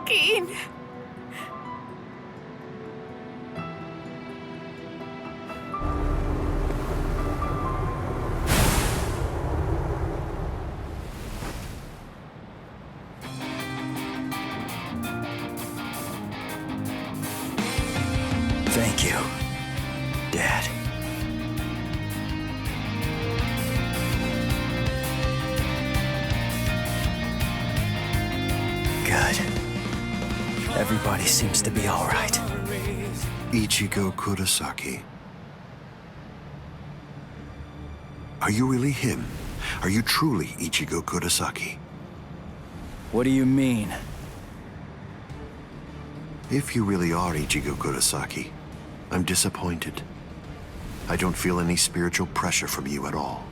Keen. Thank you, Dad. Good. Everybody seems to be all right. Ichigo Kurosaki. Are you really him? Are you truly Ichigo Kurosaki? What do you mean? If you really are Ichigo Kurosaki, I'm disappointed. I don't feel any spiritual pressure from you at all.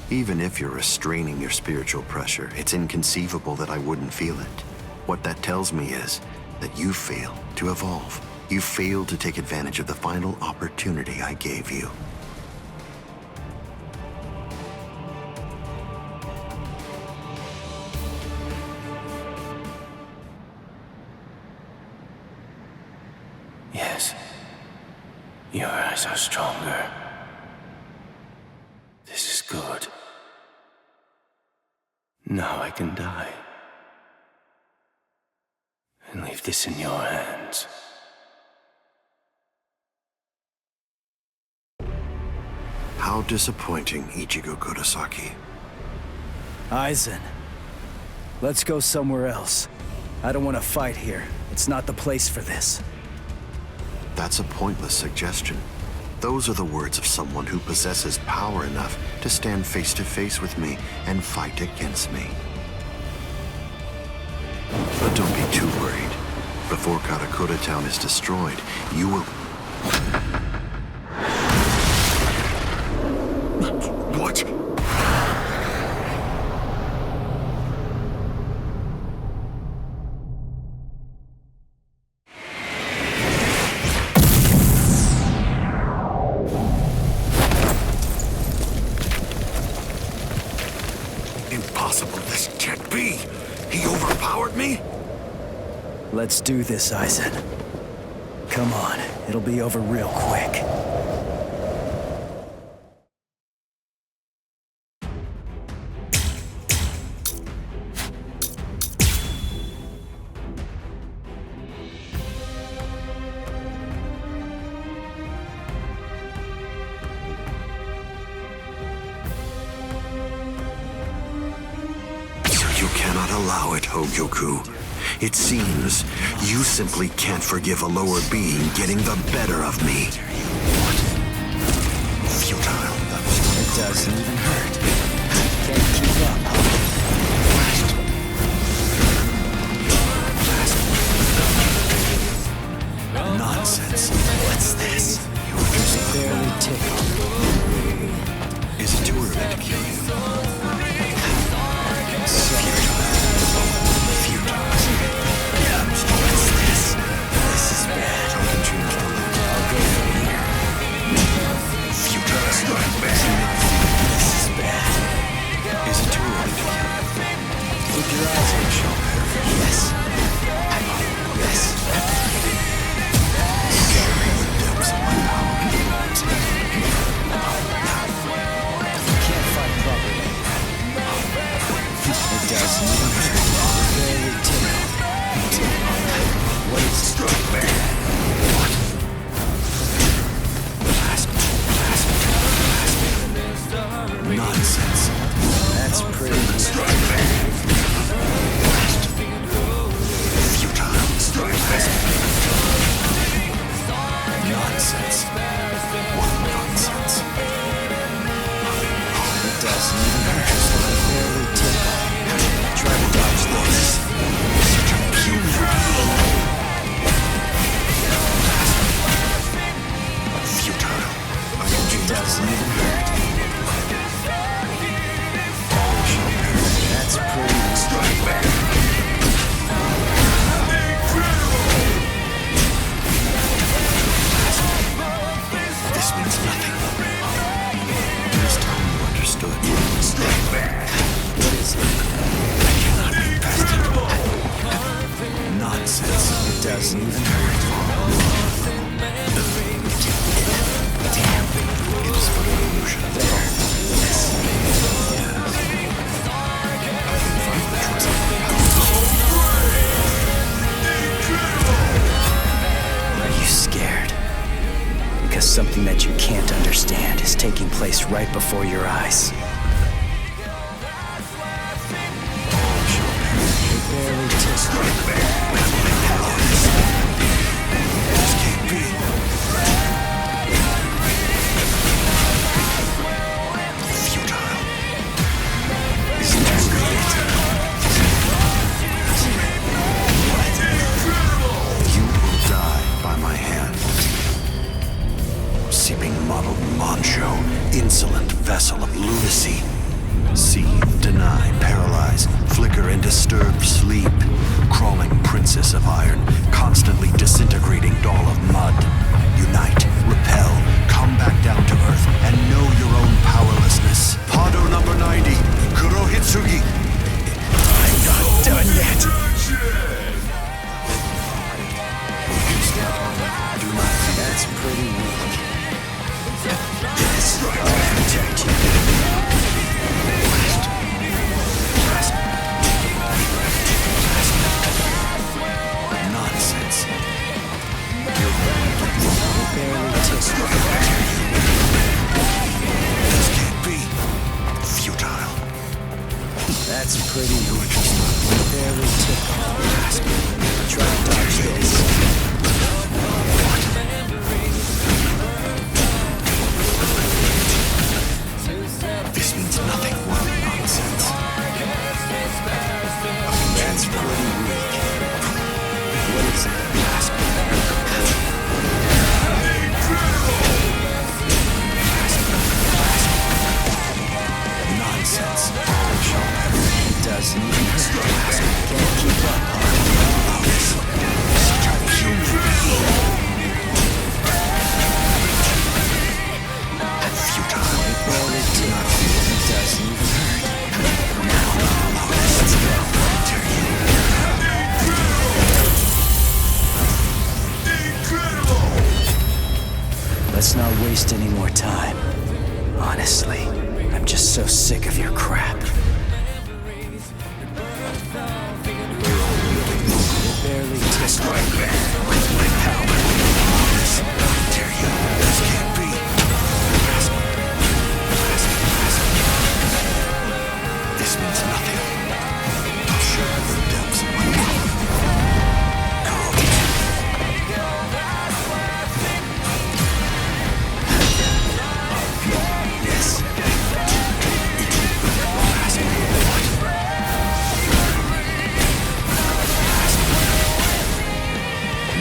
Even if you're restraining your spiritual pressure, it's inconceivable that I wouldn't feel it. What that tells me is that you failed to evolve. You failed to take advantage of the final opportunity I gave you. Yes. Your eyes are stronger. This is good. Now I can die. And leave this in your hands. How disappointing, Ichigo Kurosaki. Aizen, let's go somewhere else. I don't want to fight here. It's not the place for this. That's a pointless suggestion. Those are the words of someone who possesses power enough to stand face to face with me and fight against me. But don't be too worried. Before Karakura Town is destroyed, you will... What? Impossible, this can't be! He overpowered me? Let's do this, Aizen. Come on, it'll be over real quick. You cannot allow it, Hogyoku. It seems you simply can't forgive a lower being getting the better of me. Futile. It doesn't even hurt. Can't keep up. Nonsense. What's this? You're just barely tickled. Is it too early to kill you? Yes. doesn't even hurt. Damn. It is but an illusion. There. Yes. Are you scared? Because something that you can't understand is taking place right before your eyes. Barely insolent vessel of lunacy. See, deny, paralyze, flicker and disturb sleep. Crawling princess of iron, constantly disintegrating doll of mud. Unite, repel, come back down to earth, and know your own powerlessness. Pado number 90, Kurohitsugi. I'm not done yet. Do not. That's pretty weak. Yes, I'll protect you. Nonsense. Barely ticks. This can't be. Futile. That's pretty weak. Barely tickle. Try to dodge this. This means nothing. What nonsense. That's pretty weak. What is it? Nonsense. It doesn't even hurt. Can't keep up. Such a human being. Futile. Barely tickle. It doesn't even hurt. Now, let's go. Let's not waste any more time. Honestly, I'm just so sick of your crap. Barely test right there. With my power. Dare you? This can't be. This means nothing. I'll show you the depths of my power. Yes.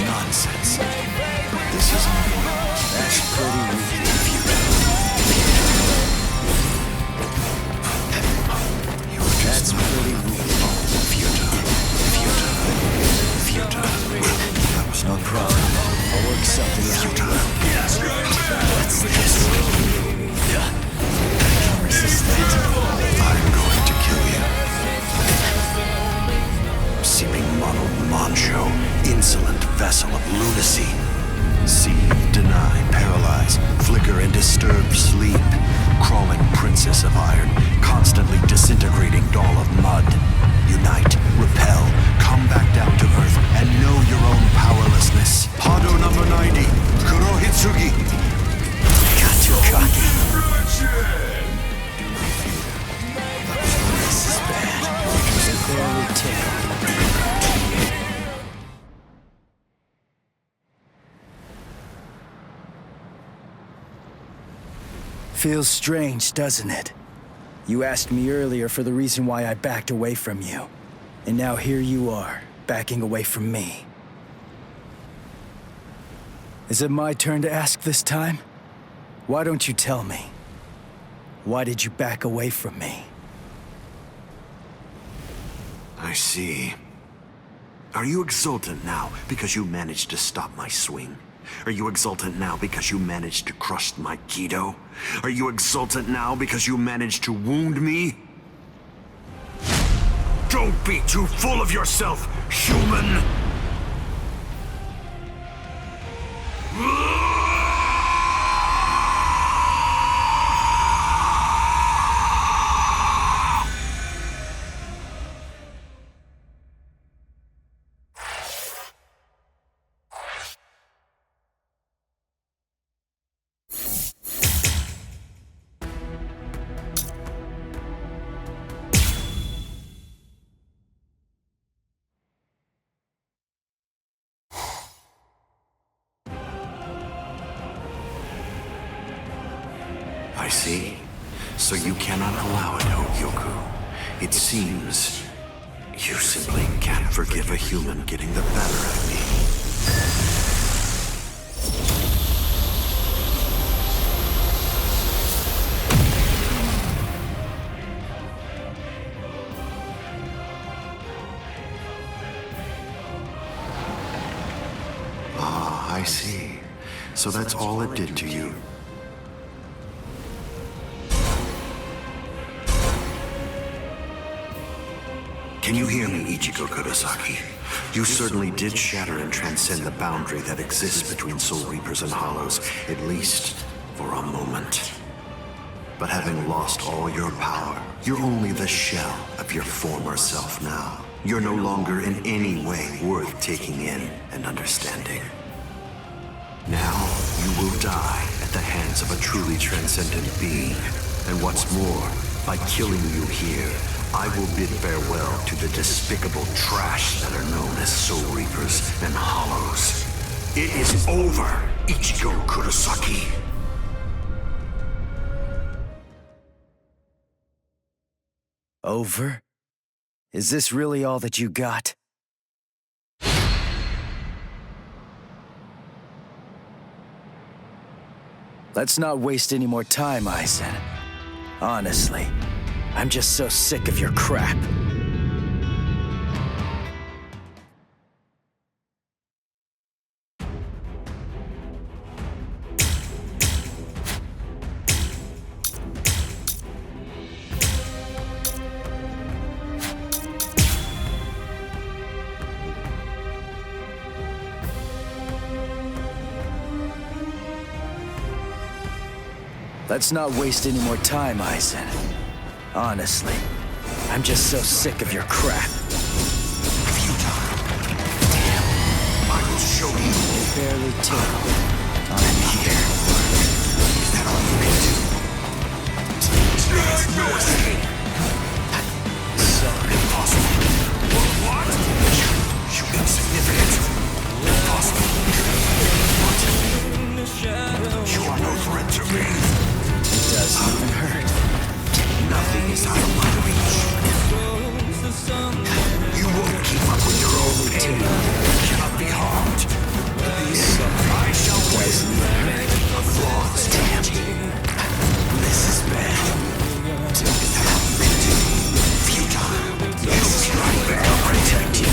Nonsense. This isn't. That's pretty weak. That's pretty weak. Futile. That was No problem. I'll work something out. futile. What's this? I can't resist that. I'm going to kill you. Seeming muddled mancho, insolent vessel of lunacy. See, deny, paralyze, flicker and disturb sleep. Crawling princess of iron, constantly disintegrating doll of mud. Unite, repel, come back down to earth, and know your own powerlessness. Pado number 90, Kurohitsugi. Got too cocky. This is bad. It barely tickled. Feels strange, doesn't it? You asked me earlier for the reason why I backed away from you. And now here you are, backing away from me. Is it my turn to ask this time? Why don't you tell me? Why did you back away from me? I see. Are you exultant now because you managed to stop my swing? Are you exultant now because you managed to crush my Kido? Are you exultant now because you managed to wound me? Don't be too full of yourself, human! I see. So you cannot allow it, Hogyoku. It seems you simply can't forgive a human getting the better of me. Ah, I see. So that's all it did to you. Can you hear me, Ichigo Kurosaki? You certainly did shatter and transcend the boundary that exists between Soul Reapers and Hollows, at least for a moment. But having lost all your power, you're only the shell of your former self now. You're no longer in any way worth taking in and understanding. Now, you will die at the hands of a truly transcendent being. And what's more, by killing you here, I will bid farewell to the despicable trash that are known as Soul Reapers and Hollows. It is over, Ichigo Kurosaki. Over? Is this really all that you got? Let's not waste any more time, Aizen. Honestly, I'm just so sick of your crap. Let's not waste any more time, Aizen. Honestly, I'm just so sick of your crap. Damn, I will show you. You barely took. I'm here. Is that all you can do? There's no escape. Sorry. Impossible. What? You insignificant. Impossible. What? You are no threat to me. It doesn't even hurt. Nothing is out of my reach. You won't keep up with your own pain. You cannot be harmed. I shall win. A flawless damn. This is bad. Is that all you can do? Futile. You cannot make or protect you.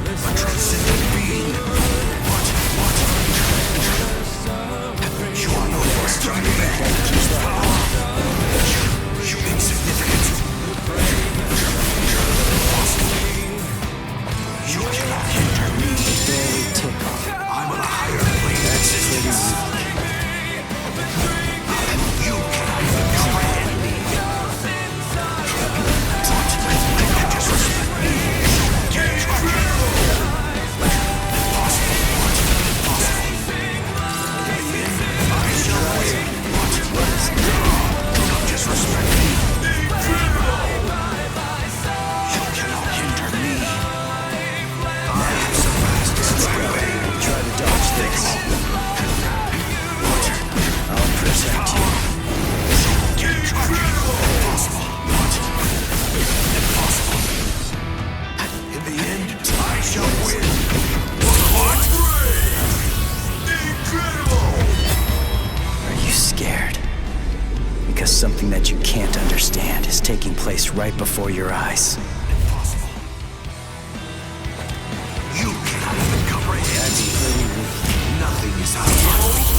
A transcendent being. What? You are no threat to me. You insignificant. Impossible. You cannot hinder me. I'm on a higher plane of existence. You cannot even comprehend me. What? You can disrespect me. Get incredible. Impossible. What? Impossible. I shall win. What is it? Do not disrespect me. You cannot hinder me. I am so fast as my way. Try to dodge this. I'll protect you. Impossible. What? Impossible. In the end, I shall win. What? Incredible! Are you scared? Because something that you can't understand is taking place right before your eyes. Impossible. You cannot even comprehend. That's pretty weak. Nothing is out of my reach.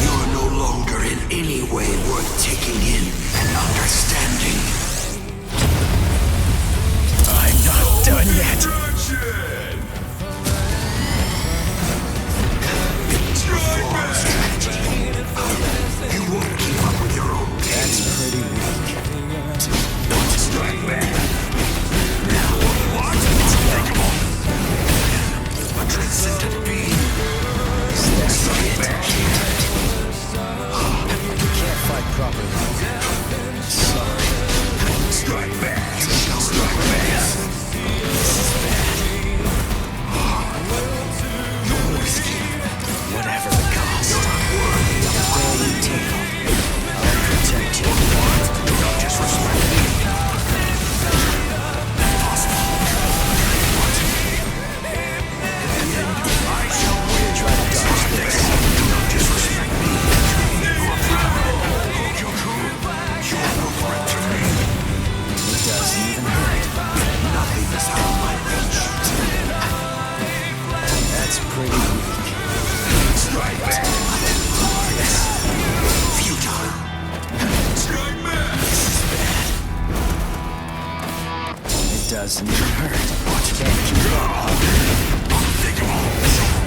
You are no longer in any way worth taking in and understanding. I'm not done yet. Flawless strategy. You won't keep up with your own pain. doesn't even hurt. Can't keep up, huh? Unthinkable!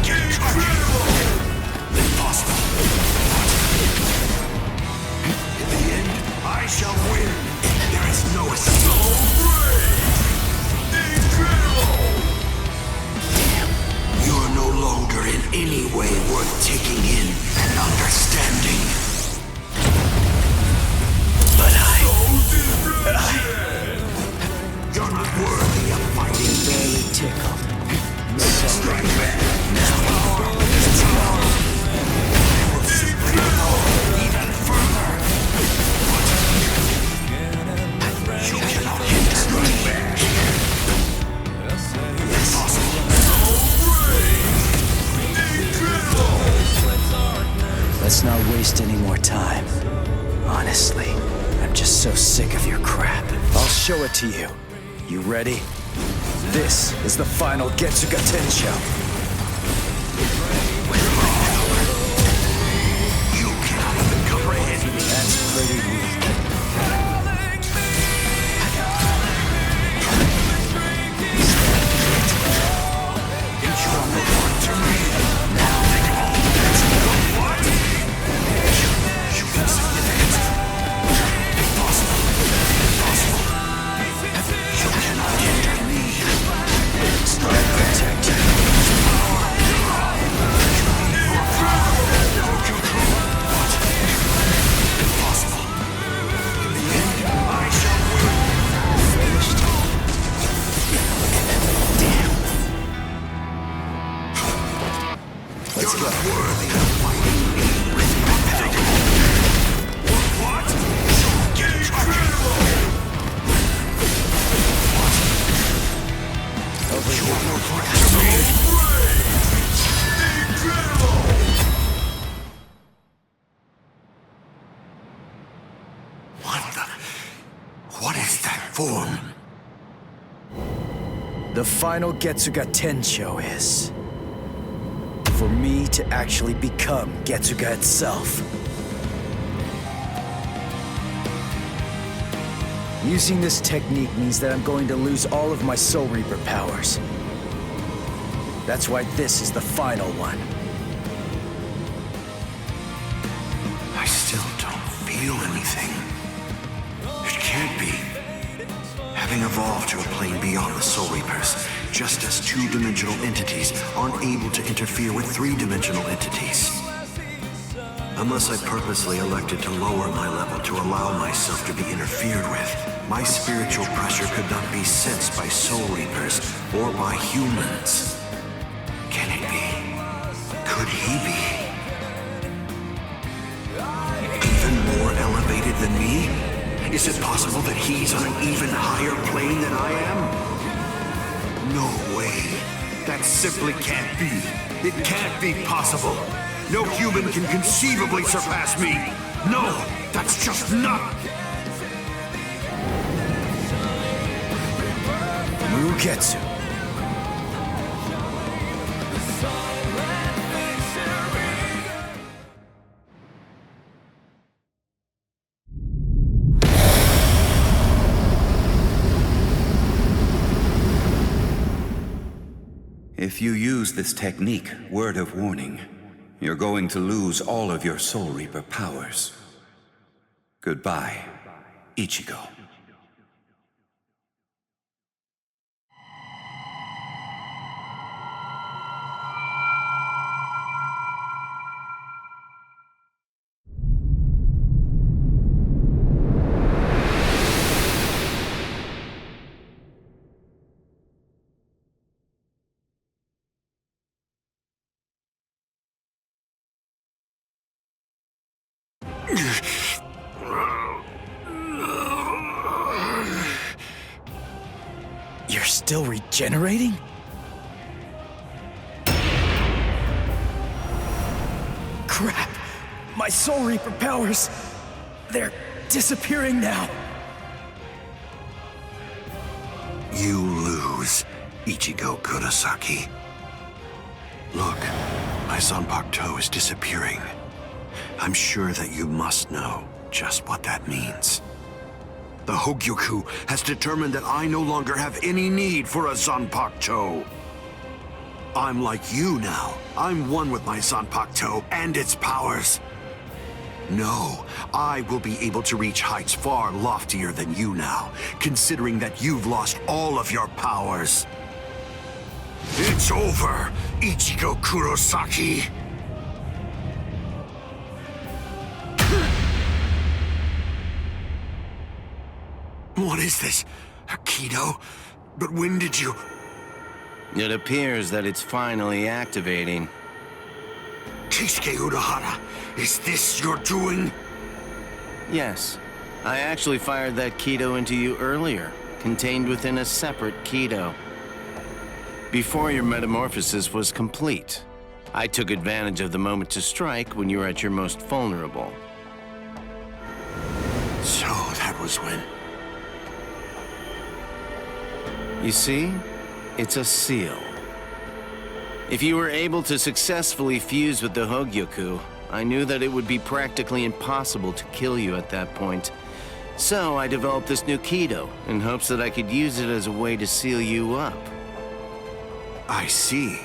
Incredible! Impossible! In the end, I shall win! There is no escape! So brave! Incredible! Damn. You're no longer in any way worth taking in and understanding. But you're not worthy of fighting. Barely tickled. Strike back! Power! I will simply go even further! You cannot hit strike back! Impossible! Let's not waste any more time. Honestly, I'm just so sick of your crap. I'll show it to you. You ready? This is the final Getsuga Tensho. You cannot even comprehend me! That's pretty weak. You are no one to me! Now think of all that's what? You insignificant! Impossible! Impossible! You cannot hinder me! Strike protect you. Impossible! In the end, I shall win! Finished? Damn. Let's You're go. not worthy of fighting me! What? Incredible! Over You here. are no threat to me! Incredible! What is that form? The final Getsuga Tensho is for me to actually become Getsuga itself. Using this technique means that I'm going to lose all of my Soul Reaper powers. That's why this is the final one. I still don't feel anything. It can't be. Having evolved to a plane beyond the Soul Reapers, just as two-dimensional entities aren't able to interfere with three-dimensional entities. Unless I purposely elected to lower my level to allow myself to be interfered with, my spiritual pressure could not be sensed by Soul Reapers or by humans. Can it be? Could he be? Even more elevated than me? Is it possible that he's on an even higher plane than I am? No way. That simply can't be. It can't be possible. No human can conceivably surpass me. No, that's just not... Mugetsu. If you use this technique, word of warning, you're going to lose all of your Soul Reaper powers. Goodbye, Ichigo. You're still regenerating? Crap! My Soul Reaper powers! They're disappearing now! You lose, Ichigo Kurosaki. Look, my Zanpakuto is disappearing. I'm sure that you must know just what that means. The Hogyoku has determined that I no longer have any need for a Zanpakuto. I'm like you now. I'm one with my Zanpakuto and its powers. No, I will be able to reach heights far loftier than you now, considering that you've lost all of your powers. It's over, Ichigo Kurosaki! What is this? Aikido? But when did you... It appears that it's finally activating. Keisuke Urahara, is this your doing? Yes. I actually fired that Kido into you earlier, contained within a separate Kido. Before your metamorphosis was complete, I took advantage of the moment to strike when you were at your most vulnerable. So that was when... You see? It's a seal. If you were able to successfully fuse with the Hogyoku, I knew that it would be practically impossible to kill you at that point. So I developed this new Kido in hopes that I could use it as a way to seal you up. I see.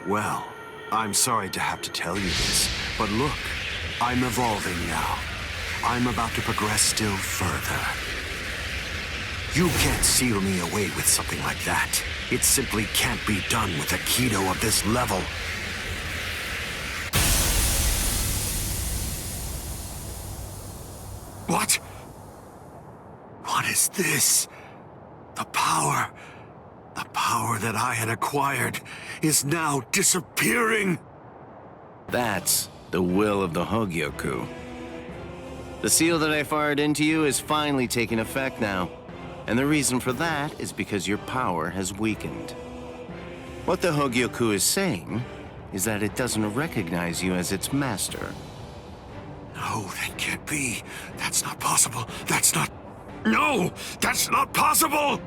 Well, I'm sorry to have to tell you this, but look, I'm evolving now. I'm about to progress still further. You can't seal me away with something like that. It simply can't be done with a Kido of this level. What? What is this? The power that I had acquired is now disappearing. That's the will of the Hogyoku. The seal that I fired into you is finally taking effect now. And the reason for that is because your power has weakened. What the Hogyoku is saying is that it doesn't recognize you as its master. No, that can't be. That's not possible. That's not... No! That's not possible!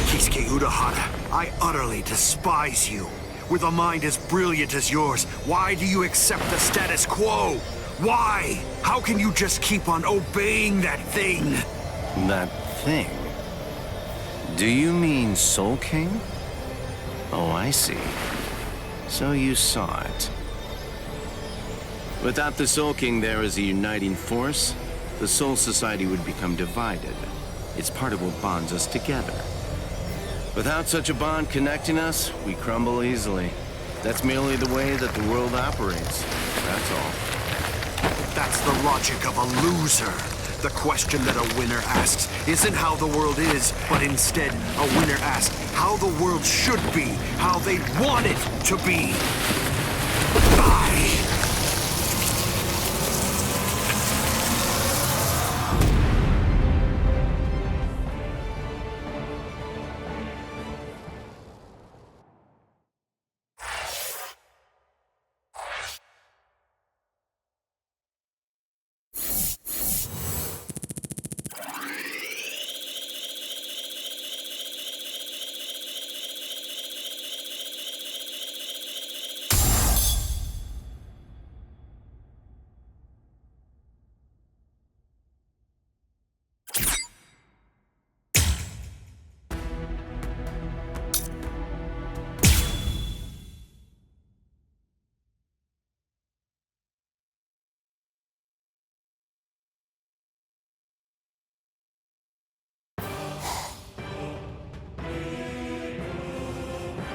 Keisuke Urahara, I utterly despise you. With a mind as brilliant as yours, why do you accept the status quo? Why? How can you just keep on obeying that thing? That thing? Do you mean Soul King? Oh, I see. So you saw it. Without the Soul King there as a uniting force, the Soul Society would become divided. It's part of what bonds us together. Without such a bond connecting us, we crumble easily. That's merely the way that the world operates. That's all. That's the logic of a loser. The question that a winner asks isn't how the world is, but instead, a winner asks how the world should be, how they want it to be.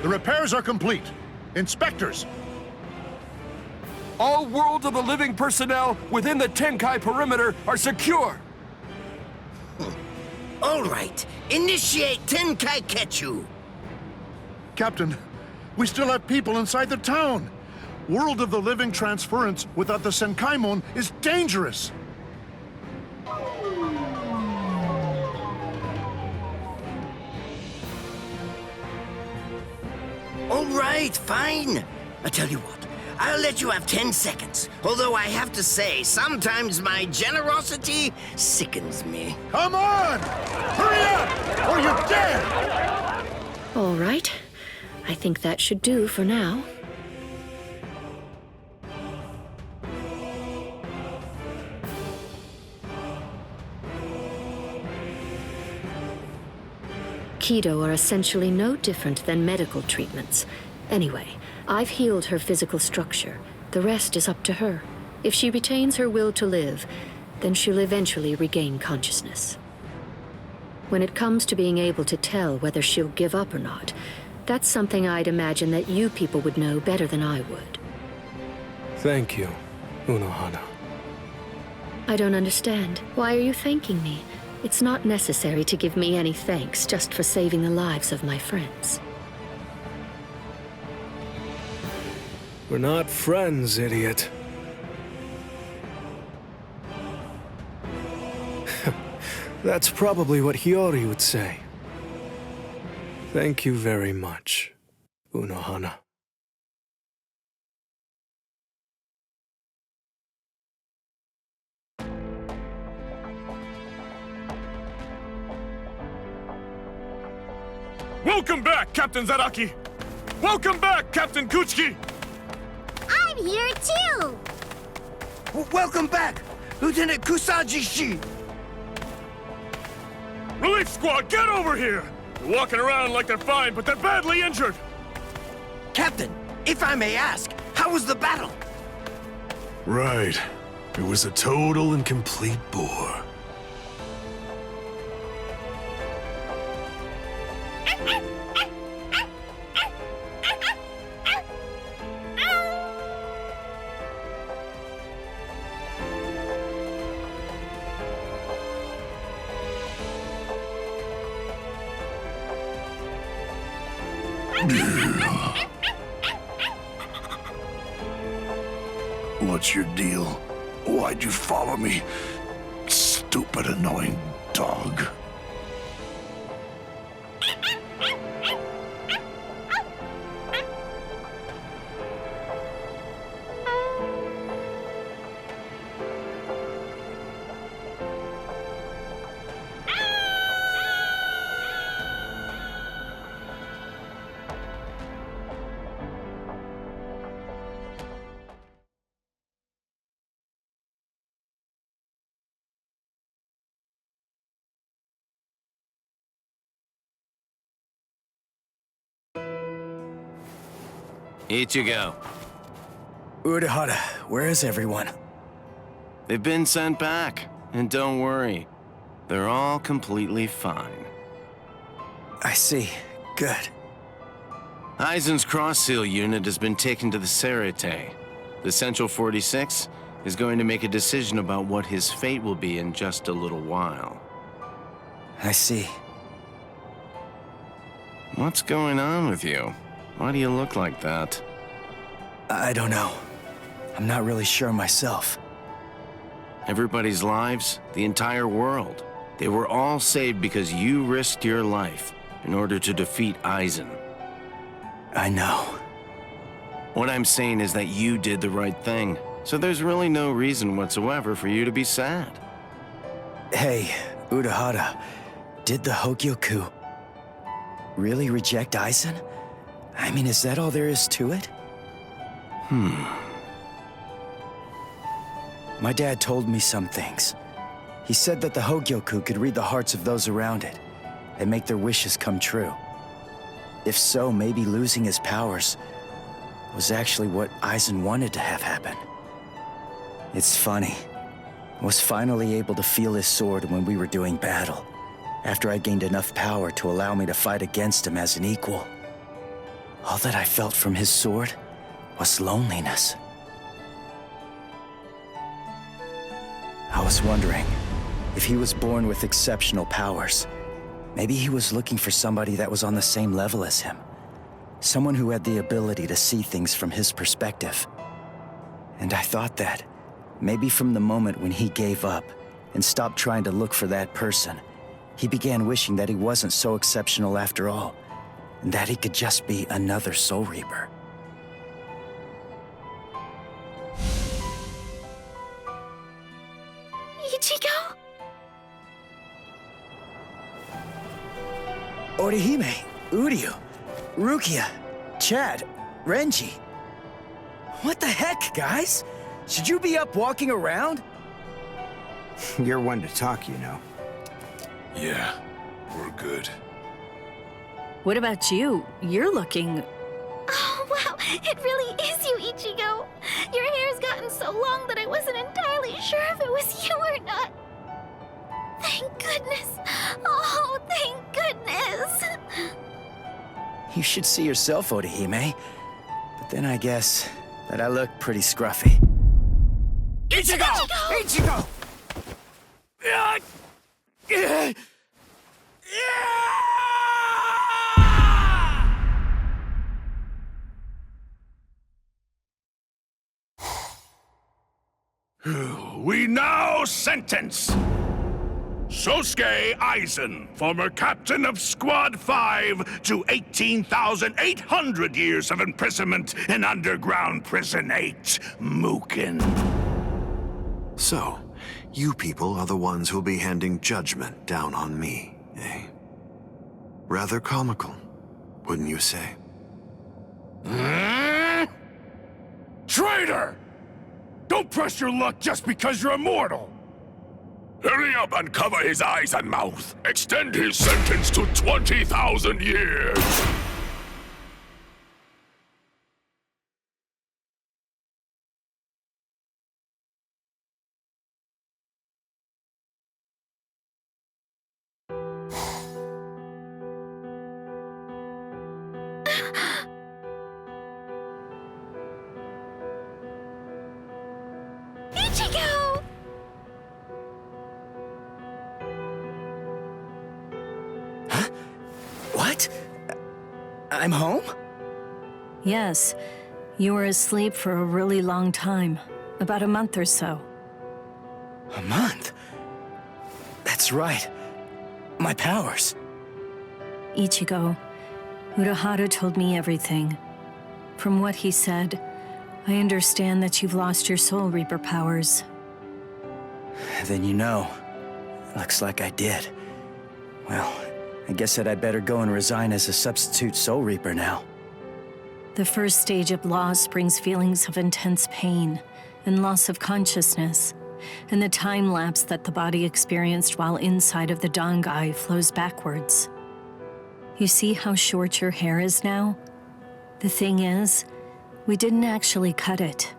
The repairs are complete. Inspectors! All World of the Living personnel within the Tenkai perimeter are secure. All right, initiate Tenkai Ketchu. Captain, we still have people inside the town. World of the Living transference without the Senkaimon is dangerous. All right, fine. I tell you what, I'll let you have 10 seconds. Although I have to say, sometimes my generosity sickens me. Come on! Hurry up, or you're dead! All right. I think that should do for now. Aikido are essentially no different than medical treatments. Anyway, I've healed her physical structure. The rest is up to her. If she retains her will to live, then she'll eventually regain consciousness. When it comes to being able to tell whether she'll give up or not, that's something I'd imagine that you people would know better than I would. Thank you, Unohana. I don't understand. Why are you thanking me? It's not necessary to give me any thanks just for saving the lives of my friends. We're not friends, idiot. That's probably what Hiyori would say. Thank you very much, Unohana. Welcome back, Captain Zaraki! Welcome back, Captain Kuchiki! I'm here too! Welcome back, Lieutenant Kusaji-shi! Relief squad, get over here! They're walking around like they're fine, but they're badly injured! Captain, if I may ask, how was the battle? Right. It was a total and complete bore. What's your deal? Why'd you follow me? Stupid, annoying dog. Ichigo. Urahara, where is everyone? They've been sent back. And don't worry, they're all completely fine. I see. Good. Aizen's cross-seal unit has been taken to the Serite. The Central 46 is going to make a decision about what his fate will be in just a little while. I see. What's going on with you? Why do you look like that? I don't know. I'm not really sure myself. Everybody's lives, the entire world, they were all saved because you risked your life in order to defeat Aizen. I know. What I'm saying is that you did the right thing, so there's really no reason whatsoever for you to be sad. Hey, Urahara, did the Hogyoku really reject Aizen? I mean, is that all there is to it? My dad told me some things. He said that the Hogyoku could read the hearts of those around it and make their wishes come true. If so, maybe losing his powers was actually what Aizen wanted to have happen. It's funny. I was finally able to feel his sword when we were doing battle, after I gained enough power to allow me to fight against him as an equal. All that I felt from his sword was loneliness. I was wondering, if he was born with exceptional powers, maybe he was looking for somebody that was on the same level as him. Someone who had the ability to see things from his perspective. And I thought that, maybe from the moment when he gave up and stopped trying to look for that person, he began wishing that he wasn't so exceptional after all, and that he could just be another Soul Reaper. Ichigo? Orihime, Uryu, Rukia, Chad, Renji. What the heck, guys? Should you be up walking around? You're one to talk, you know. Yeah, we're good. What about you? You're looking... Oh, wow, it really is you, Ichigo. Your hair's gotten so long that I wasn't entirely sure if it was you or not. Thank goodness. Oh, thank goodness. You should see yourself, Orihime. But then I guess that I look pretty scruffy. Ichigo! Ichigo! We now sentence Sosuke Aizen, former captain of Squad 5, to 18,800 years of imprisonment in underground prison 8, Mukin. So, you people are the ones who'll be handing judgment down on me, eh? Rather comical, wouldn't you say? Traitor! Don't press your luck just because you're immortal! Hurry up and cover his eyes and mouth. Extend his sentence to 20,000 years. Ichigo! What? I'm home? Yes, you were asleep for a really long time. About a month or so. A month? That's right. My powers. Ichigo, Urahara told me everything. From what he said, I understand that you've lost your Soul Reaper powers. Then you know. Looks like I did. Well, I guess that I'd better go and resign as a substitute Soul Reaper now. The first stage of loss brings feelings of intense pain and loss of consciousness, and the time lapse that the body experienced while inside of the Dangai flows backwards. You see how short your hair is now? The thing is, we didn't actually cut it.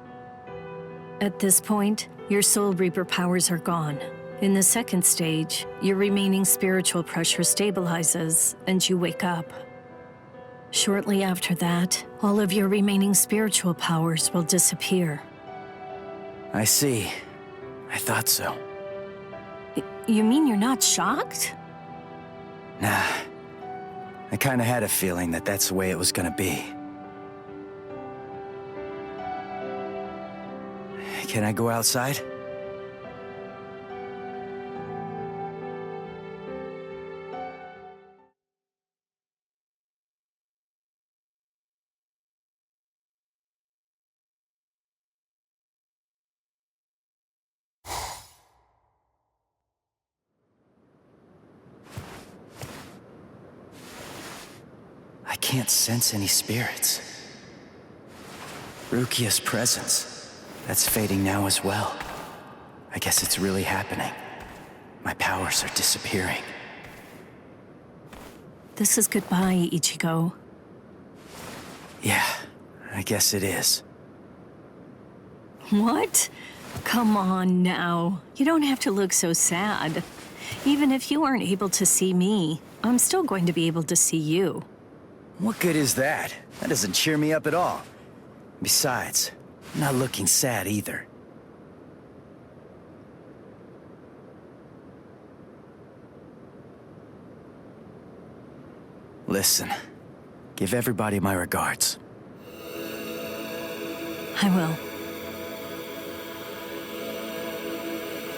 At this point, your Soul Reaper powers are gone. In the second stage, your remaining spiritual pressure stabilizes, and you wake up. Shortly after that, all of your remaining spiritual powers will disappear. I see. I thought so. You mean you're not shocked? Nah. I kinda had a feeling that that's the way it was gonna be. Can I go outside? I can't sense any spirits. Rukia's presence. That's fading now as well. I guess it's really happening. My powers are disappearing. This is goodbye, Ichigo. Yeah, I guess it is. What? Come on now. You don't have to look so sad. Even if you aren't able to see me, I'm still going to be able to see you. What good is that? That doesn't cheer me up at all. Besides, I'm not looking sad either. Listen, give everybody my regards. I will.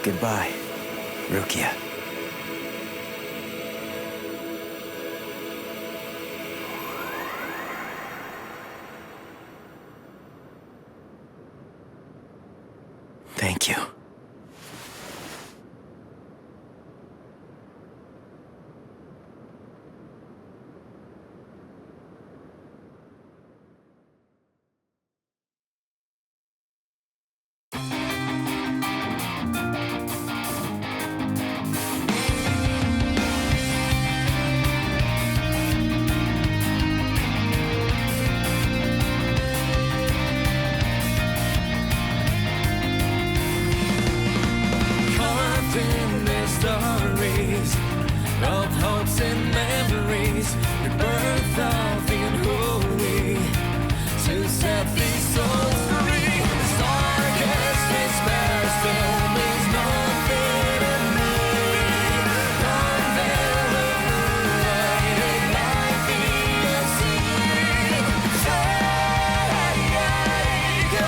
Goodbye, Rukia. Thank you. memories, rebirth of the unholy, to set these souls free. This darkest despair still means nothing to me. Unveil the moonlight, ignite the unseen. Take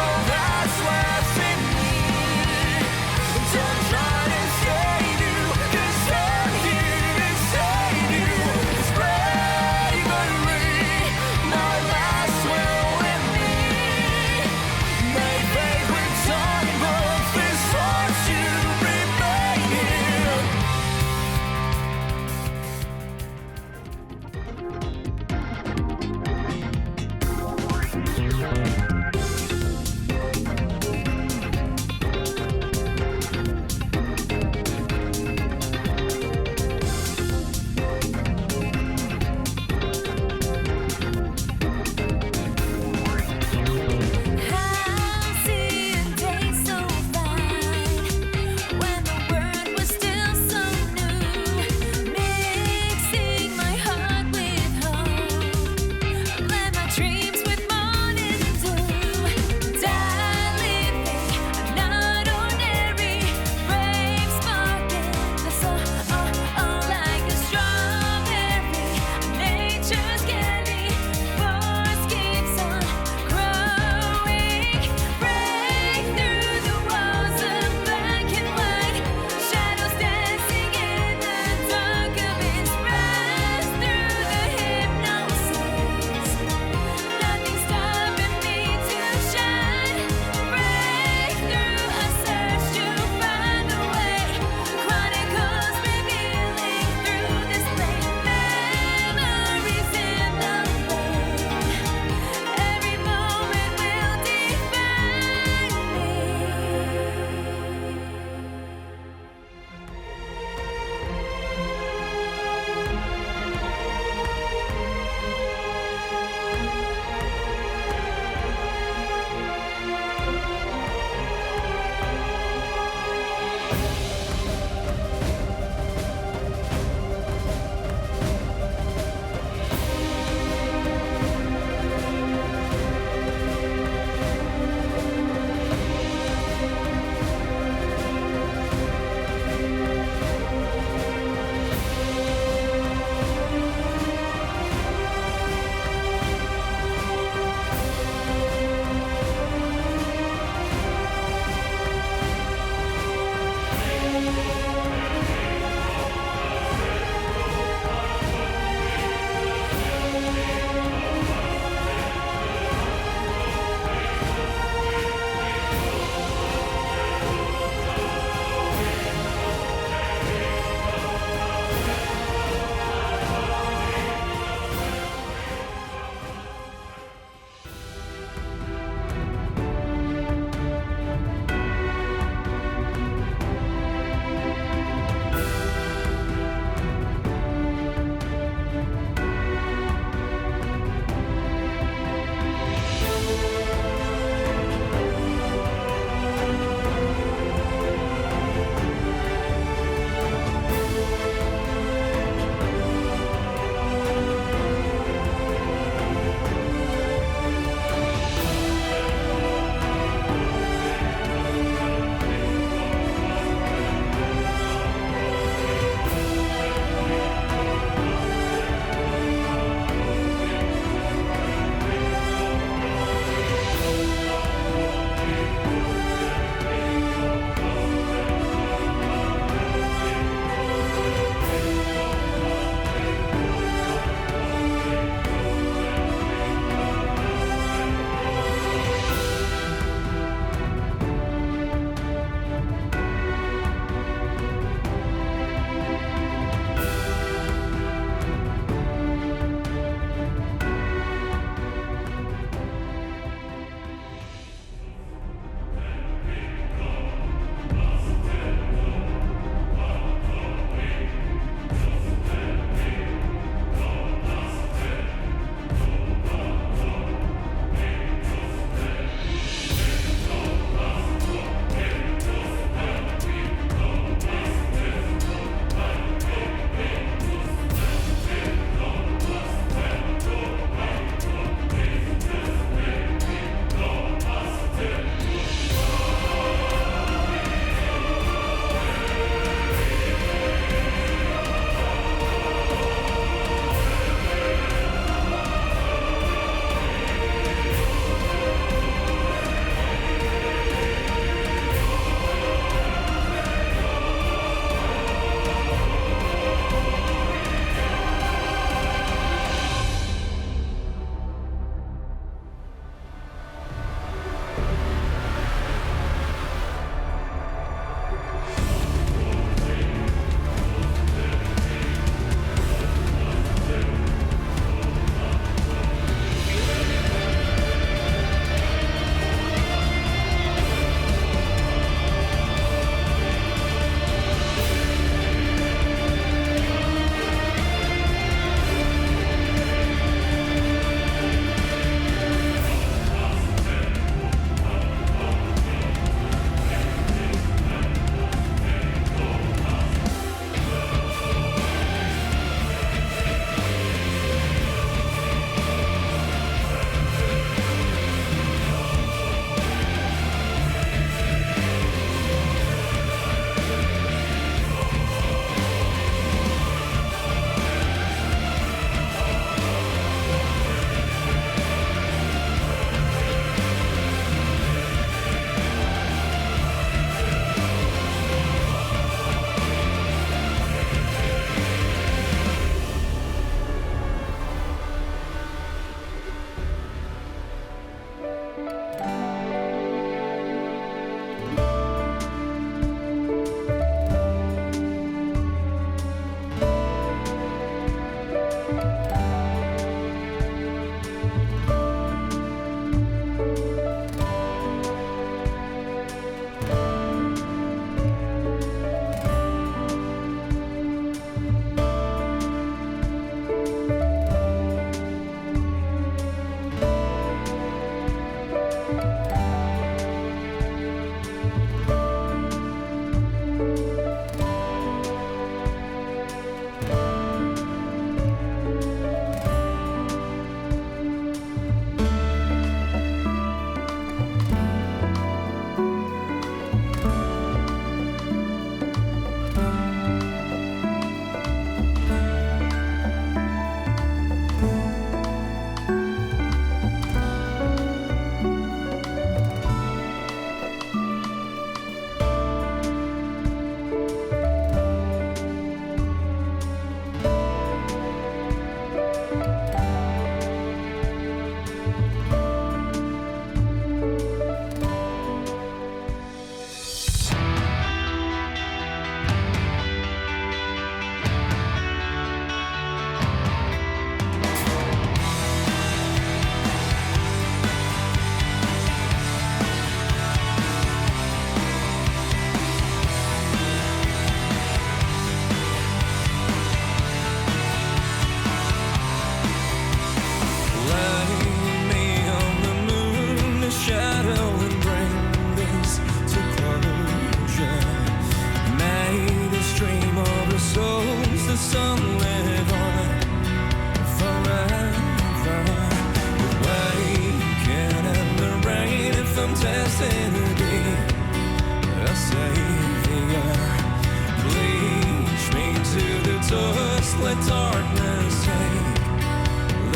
all that's left in me. Don't try to save you, 'cause I'm here to save you. It's bravery.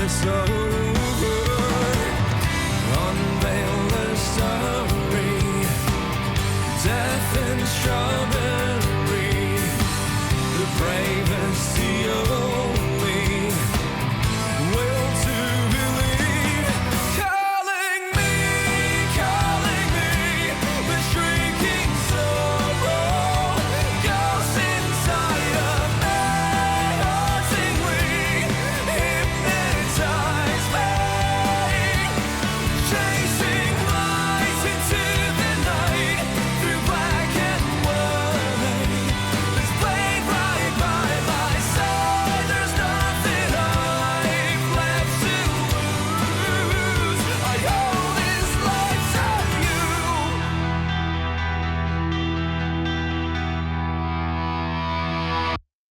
so